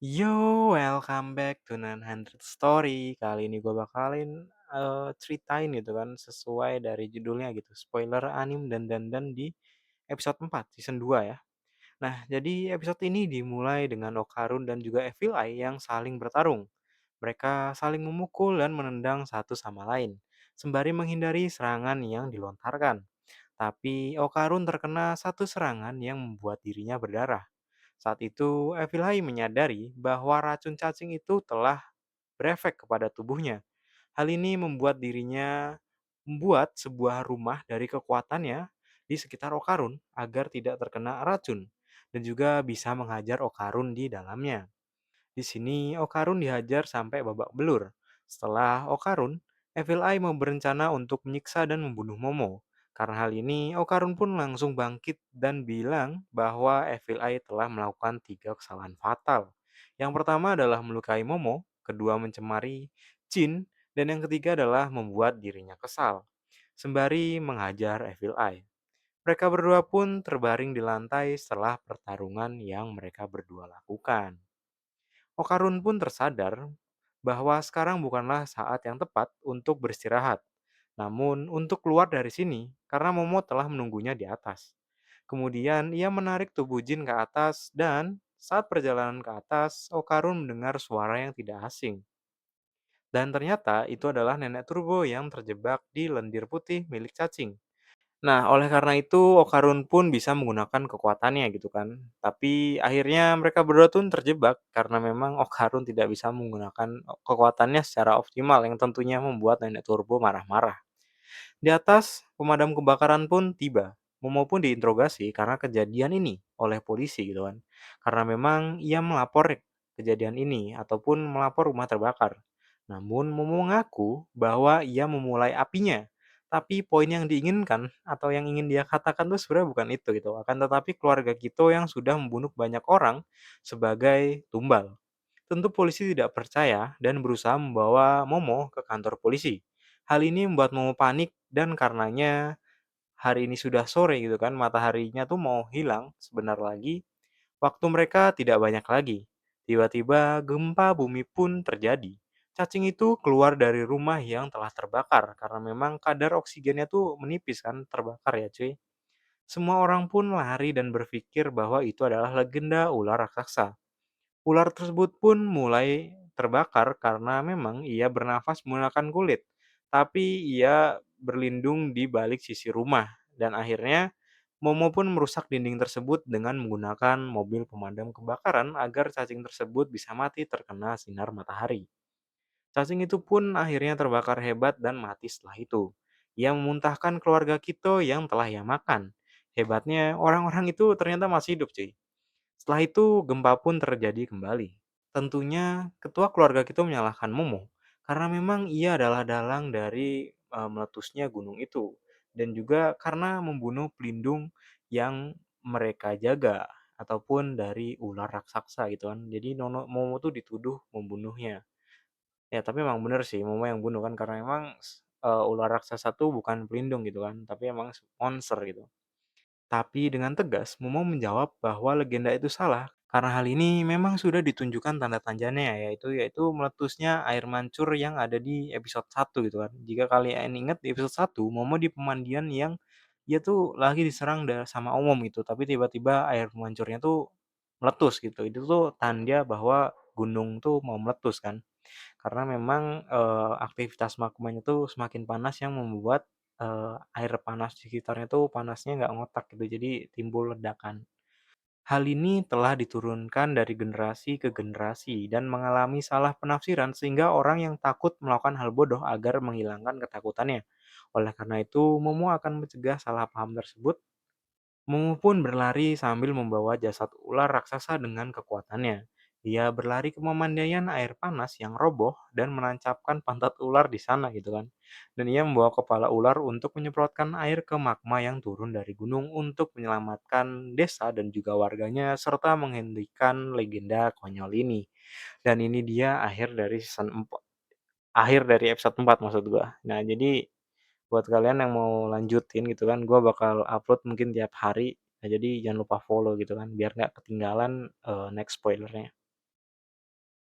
Yo, welcome back to 900 Story. Kali ini gue bakalin ceritain gitu kan sesuai dari judulnya gitu. Spoiler anim dan di episode 4 season 2 ya. Nah, jadi episode ini dimulai dengan Okarun dan juga Evil Eye yang saling bertarung. Mereka saling memukul dan menendang satu sama lain, sembari menghindari serangan yang dilontarkan. Tapi Okarun terkena satu serangan yang membuat dirinya berdarah. Saat itu, Evilhai menyadari bahwa racun cacing itu telah berefek kepada tubuhnya. Hal ini membuat dirinya membuat sebuah rumah dari kekuatannya di sekitar Okarun agar tidak terkena racun dan juga bisa menghajar Okarun di dalamnya. Di sini Okarun dihajar sampai babak belur. Setelah Okarun, Evil Eye mau berencana untuk menyiksa dan membunuh Momo. Karena hal ini, Okarun pun langsung bangkit dan bilang bahwa Evil Eye telah melakukan 3 kesalahan fatal. Yang pertama adalah melukai Momo, kedua mencemari Jin, dan yang ketiga adalah membuat dirinya kesal. Sembari menghajar Evil Eye. Mereka berdua pun terbaring di lantai setelah pertarungan yang mereka berdua lakukan. Okarun pun tersadar bahwa sekarang bukanlah saat yang tepat untuk beristirahat, namun untuk keluar dari sini karena Momo telah menunggunya di atas. Kemudian ia menarik tubuh Jin ke atas dan saat perjalanan ke atas, Okarun mendengar suara yang tidak asing. Dan ternyata itu adalah nenek Turbo yang terjebak di lendir putih milik cacing. Nah, oleh karena itu Okarun pun bisa menggunakan kekuatannya gitu kan. Tapi akhirnya mereka berdua tuh terjebak karena memang Okarun tidak bisa menggunakan kekuatannya secara optimal yang tentunya membuat Nenek Turbo marah-marah. Di atas, pemadam kebakaran pun tiba. Momo pun diinterogasi karena kejadian ini oleh polisi gitu kan. Karena memang ia melapor kejadian ini ataupun melapor rumah terbakar. Namun Momo mengaku bahwa ia memulai apinya. Tapi poin yang diinginkan atau yang ingin dia katakan tuh sebenarnya bukan itu gitu. Akan tetapi keluarga Kito yang sudah membunuh banyak orang sebagai tumbal. Tentu polisi tidak percaya dan berusaha membawa Momo ke kantor polisi. Hal ini membuat Momo panik dan karenanya hari ini sudah sore gitu kan, mataharinya tuh mau hilang sebentar lagi, waktu mereka tidak banyak lagi. Tiba-tiba gempa bumi pun terjadi. Cacing itu keluar dari rumah yang telah terbakar karena memang kadar oksigennya tuh menipis kan terbakar ya cuy. Semua orang pun lari dan berpikir bahwa itu adalah legenda ular raksasa. Ular tersebut pun mulai terbakar karena memang ia bernafas menggunakan kulit, tapi ia berlindung di balik sisi rumah dan akhirnya Momo pun merusak dinding tersebut dengan menggunakan mobil pemadam kebakaran agar cacing tersebut bisa mati terkena sinar matahari. Cacing itu pun akhirnya terbakar hebat dan mati setelah itu. Ia memuntahkan keluarga Kito yang telah ia makan. Hebatnya, orang-orang itu ternyata masih hidup, cuy. Setelah itu, gempa pun terjadi kembali. Tentunya, ketua keluarga kita menyalahkan Momo, karena memang ia adalah dalang dari meletusnya gunung itu, dan juga karena membunuh pelindung yang mereka jaga, ataupun dari ular raksasa gitu kan. Jadi Momo tuh dituduh membunuhnya. Ya tapi emang bener sih Momo yang bunuh kan, karena emang ular raksasa tuh bukan pelindung gitu kan, tapi emang monster gitu. Tapi dengan tegas, Momo menjawab bahwa legenda itu salah karena hal ini memang sudah ditunjukkan tanda-tandanya yaitu meletusnya air mancur yang ada di episode 1 gitu kan. Jika kalian ingat di episode 1, Momo di pemandian yang dia tuh lagi diserang sama Omom gitu, tapi tiba-tiba air mancurnya tuh meletus gitu. Itu tuh tanda bahwa gunung tuh mau meletus kan. Karena memang, aktivitas magmanya tuh semakin panas yang membuat, air panas di sekitarnya tuh panasnya nggak ngotak gitu, jadi timbul ledakan. Hal ini telah diturunkan dari generasi ke generasi dan mengalami salah penafsiran sehingga orang yang takut melakukan hal bodoh agar menghilangkan ketakutannya. Oleh karena itu, Momo akan mencegah salah paham tersebut. Momo pun berlari sambil membawa jasad ular raksasa dengan kekuatannya. Dia berlari ke pemandian air panas yang roboh dan menancapkan pantat ular di sana gitu kan. Dan ia membawa kepala ular untuk menyemprotkan air ke magma yang turun dari gunung untuk menyelamatkan desa dan juga warganya serta menghentikan legenda konyol ini. Dan ini dia akhir dari season 4, akhir dari episode 4 maksud gua. Nah, jadi buat kalian yang mau lanjutin gitu kan, gue bakal upload mungkin tiap hari. Nah, jadi jangan lupa follow gitu kan, biar nggak ketinggalan next spoilernya.